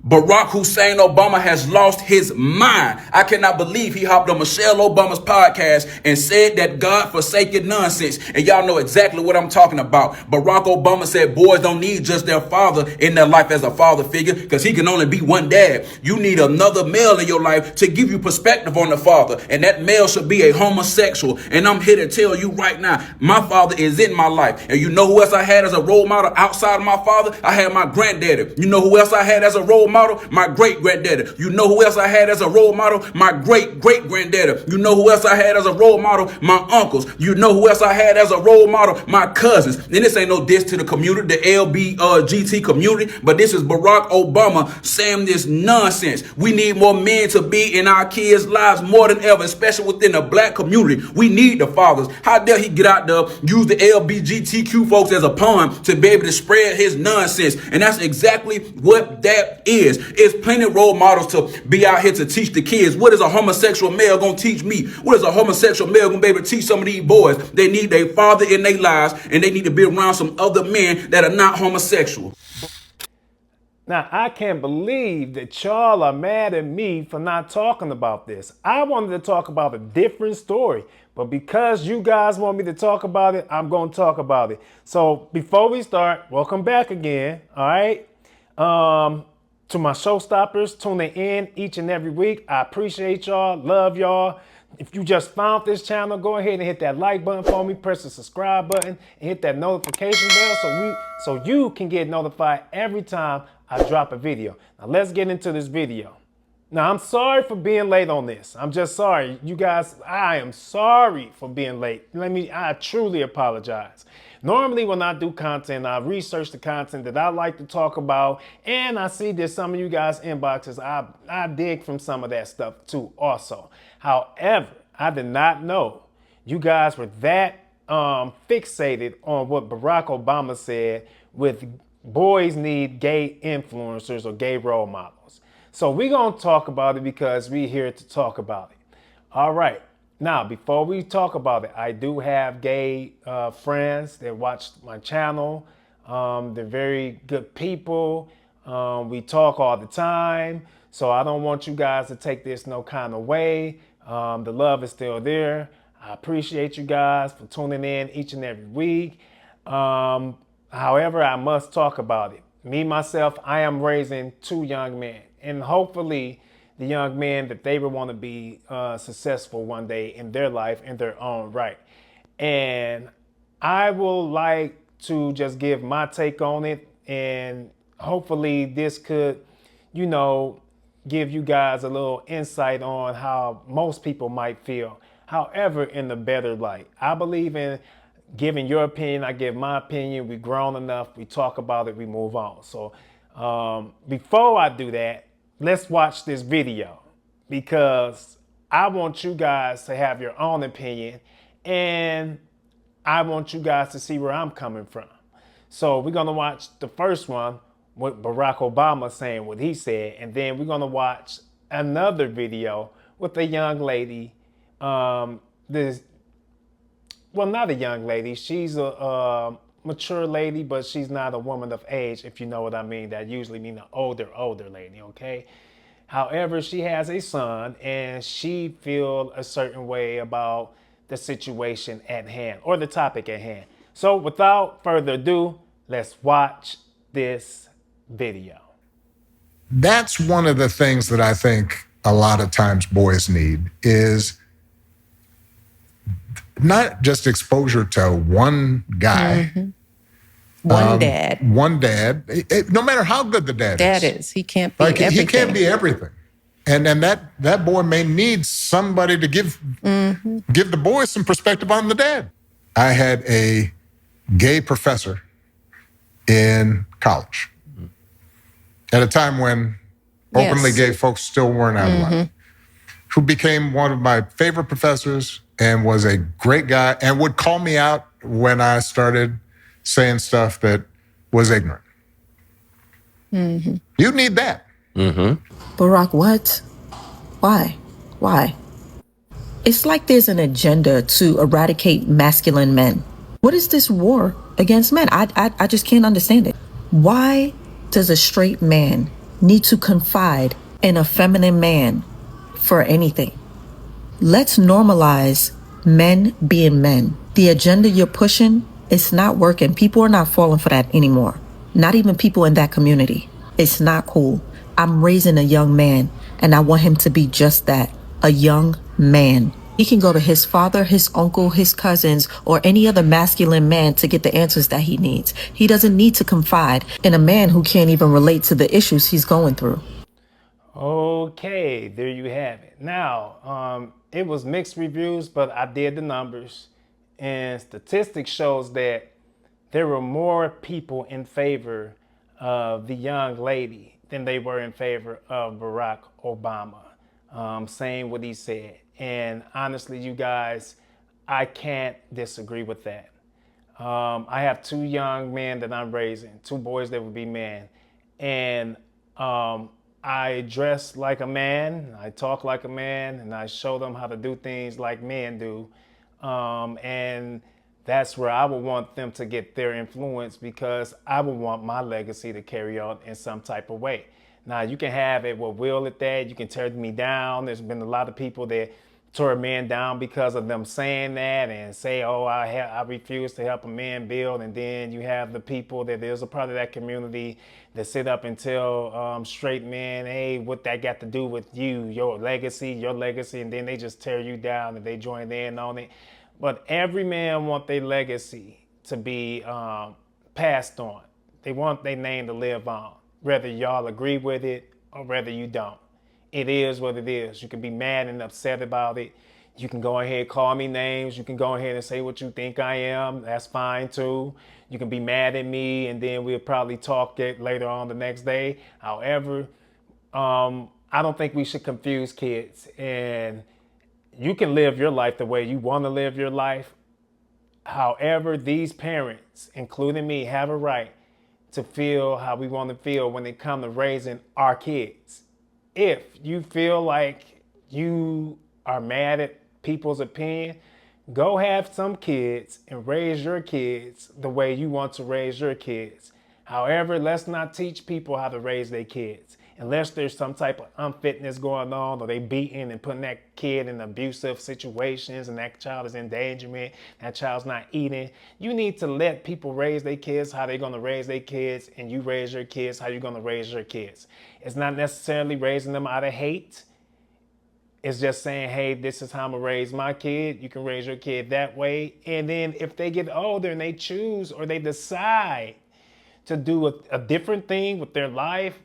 Barack Hussein Obama has lost his mind. I cannot believe he hopped on Michelle Obama's podcast and said that God-forsaken nonsense. And y'all know exactly what I'm talking about. Barack Obama said boys don't need just their father in their life as a father figure, because he can only be one dad. You need another male in your life to give you perspective on the father. And that male should be a homosexual. And I'm here to tell you right now, my father is in my life. And you know who else I had as a role model outside of my father? I had my granddaddy. You know who else I had as a role model? My great granddaddy. You know who else I had as a role model? My great great granddaddy. You know who else I had as a role model? My uncles. You know who else I had as a role model? My cousins. And this ain't no diss to the community, the LBGT community, but this is Barack Obama saying this nonsense. We need more men to be in our kids' lives more than ever, especially within the black community. We need the fathers. How dare he get out there, use the LBGTQ folks as a pawn to be able to spread his nonsense? And that's exactly what that is. It's plenty of role models to be out here to teach the kids. What is a homosexual male going to teach me? What is a homosexual male going to be able to teach some of these boys? They need their father in their lives, and they need to be around some other men that are not homosexual. Now, I can't believe that y'all are mad at me for not talking about this. I wanted to talk about a different story, but because you guys want me to talk about it, I'm going to talk about it. So before we start, welcome back again, all right? To my showstoppers tuning in each and every week, I appreciate y'all, love y'all. If you just found this channel, go ahead and hit that like button for me, press the subscribe button, and hit that notification bell so you can get notified every time I drop a video. Now let's get into this video. Now I'm sorry for being late on this. I'm just sorry. You guys, I am sorry for being late. I truly apologize. Normally when I do content, I research the content that I like to talk about, and I see that some of you guys' inboxes, I dig from some of that stuff too also. However, I did not know you guys were that fixated on what Barack Obama said with boys need gay influencers or gay role models. So we're going to talk about it because we're here to talk about it. All right. Now, before we talk about it, I do have gay friends that watch my channel. They're very good people. We talk all the time. So I don't want you guys to take this no kind of way. The love is still there. I appreciate you guys for tuning in each and every week. However, I must talk about it. Me, myself, I am raising two young men. And hopefully the young men that they would want to be successful one day in their life in their own right. And I will like to just give my take on it. And hopefully this could, give you guys a little insight on how most people might feel. However, in the better light. I believe in giving your opinion. I give my opinion. We've grown enough. We talk about it. We move on. So before I do that, let's watch this video because I want you guys to have your own opinion and I want you guys to see where I'm coming from. So we're going to watch the first one with Barack Obama saying what he said, and then we're going to watch another video with a young lady. Well, not a young lady. She's a mature lady, but she's not a woman of age, if you know what I mean. That usually means an older lady, okay? However, she has a son, and she feels a certain way about the situation at hand, or the topic at hand. So without further ado, let's watch this video. That's one of the things that I think a lot of times boys need is not just exposure to one guy. Mm-hmm. One dad. One dad. No matter how good the dad is. He can't be everything. He can't be everything. And that boy may need somebody to give the boy some perspective on the dad. I had a gay professor in college at a time when openly gay folks still weren't out of line, who became one of my favorite professors and was a great guy and would call me out when I started saying stuff that was ignorant. You need that. Barack, what? Why? It's like there's an agenda to eradicate masculine men. What is this war against men? I just can't understand it. Why does a straight man need to confide in a feminine man for anything. Let's normalize men being men. The agenda you're pushing, it's not working. People are not falling for that anymore. Not even people in that community. It's not cool. I'm raising a young man, and I want him to be just that, a young man. He can go to his father, his uncle, his cousins, or any other masculine man to get the answers that he needs. He doesn't need to confide in a man who can't even relate to the issues he's going through. Okay, there you have it. Now, it was mixed reviews, but I did the numbers, and statistics shows that there were more people in favor of the young lady than they were in favor of Barack Obama, saying what he said. And honestly, you guys, I can't disagree with that. I have 2 young men that I'm raising, 2 boys that would be men. And I dress like a man, I talk like a man, and I show them how to do things like men do. And that's where I would want them to get their influence, because I would want my legacy to carry on in some type of way. Now, you can have it with will at that. You can tear me down. There's been a lot of people that tore a man down because of them saying that and say, oh, I refuse to help a man build. And then you have the people that there's a part of that community that sit up and tell straight men, hey, what that got to do with you, your legacy. And then they just tear you down and they join in on it. But every man want their legacy to be passed on. They want their name to live on, whether y'all agree with it or whether you don't. It is what it is. You can be mad and upset about it. You can go ahead and call me names. You can go ahead and say what you think I am. That's fine too. You can be mad at me, and then we'll probably talk it later on the next day. However, I don't think we should confuse kids. And you can live your life the way you want to live your life. However, these parents, including me, have a right to feel how we want to feel when it comes to raising our kids. If you feel like you are mad at people's opinion, go have some kids and raise your kids the way you want to raise your kids. However, let's not teach people how to raise their kids. Unless there's some type of unfitness going on, or they beating and putting that kid in abusive situations and that child is in endangerment, that child's not eating. You need to let people raise their kids how they're going to raise their kids, and you raise your kids how you're going to raise your kids. It's not necessarily raising them out of hate. It's just saying, hey, this is how I'm going to raise my kid. You can raise your kid that way. And then if they get older and they choose or they decide to do a different thing with their life,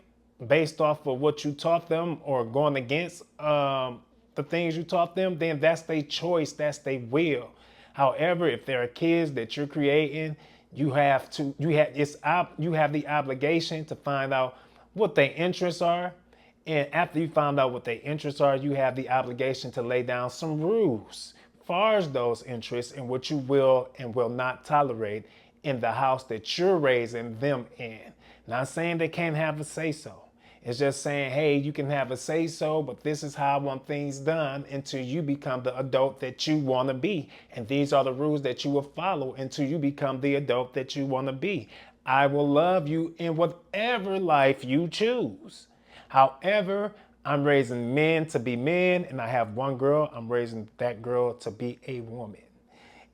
based off of what you taught them or going against the things you taught them, then that's their choice, that's their will. However, if there are kids that you're creating, you have the obligation to find out what their interests are. And after you find out what their interests are, you have the obligation to lay down some rules as far as those interests and what you will and will not tolerate in the house that you're raising them in. Not saying they can't have a say-so. It's just saying, hey, you can have a say-so, but this is how I want things done until you become the adult that you want to be. And these are the rules that you will follow until you become the adult that you want to be. I will love you in whatever life you choose. However, I'm raising men to be men, and I have one girl. I'm raising that girl to be a woman.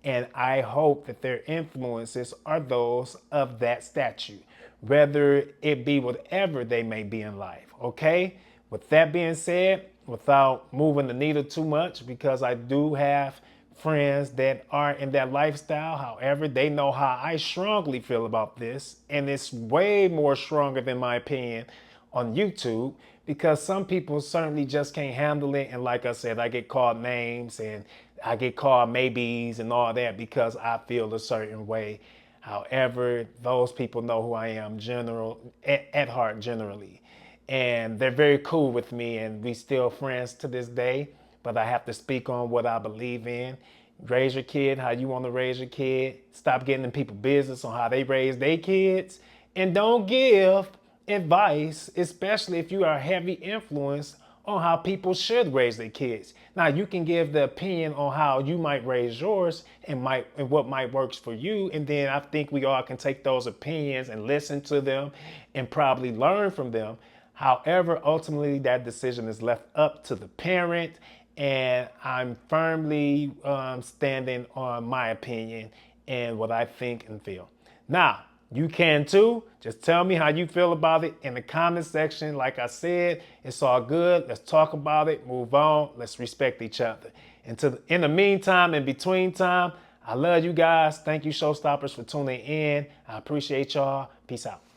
And I hope that their influences are those of that statute, whether it be whatever they may be in life, okay? With that being said, without moving the needle too much, because I do have friends that are in that lifestyle. However, they know how I strongly feel about this, and it's way more stronger than my opinion on YouTube, because some people certainly just can't handle it. And like I said, I get called names and I get called maybes and all that because I feel a certain way. However, those people know who I am at heart generally. And they're very cool with me, and we still friends to this day. But I have to speak on what I believe in. Raise your kid how you want to raise your kid. Stop getting in people's business on how they raise their kids. And don't give advice, especially if you are a heavy influence on how people should raise their kids. Now, you can give the opinion on how you might raise yours and what might works for you. And then I think we all can take those opinions and listen to them and probably learn from them. However, ultimately that decision is left up to the parent, and I'm firmly standing on my opinion and what I think and feel. Now, you can too. Just tell me how you feel about it in the comment section. Like I said, it's all good. Let's talk about it, move on. Let's respect each other. In the meantime, in between time, I love you guys. Thank you, Showstoppers, for tuning in. I appreciate y'all. Peace out.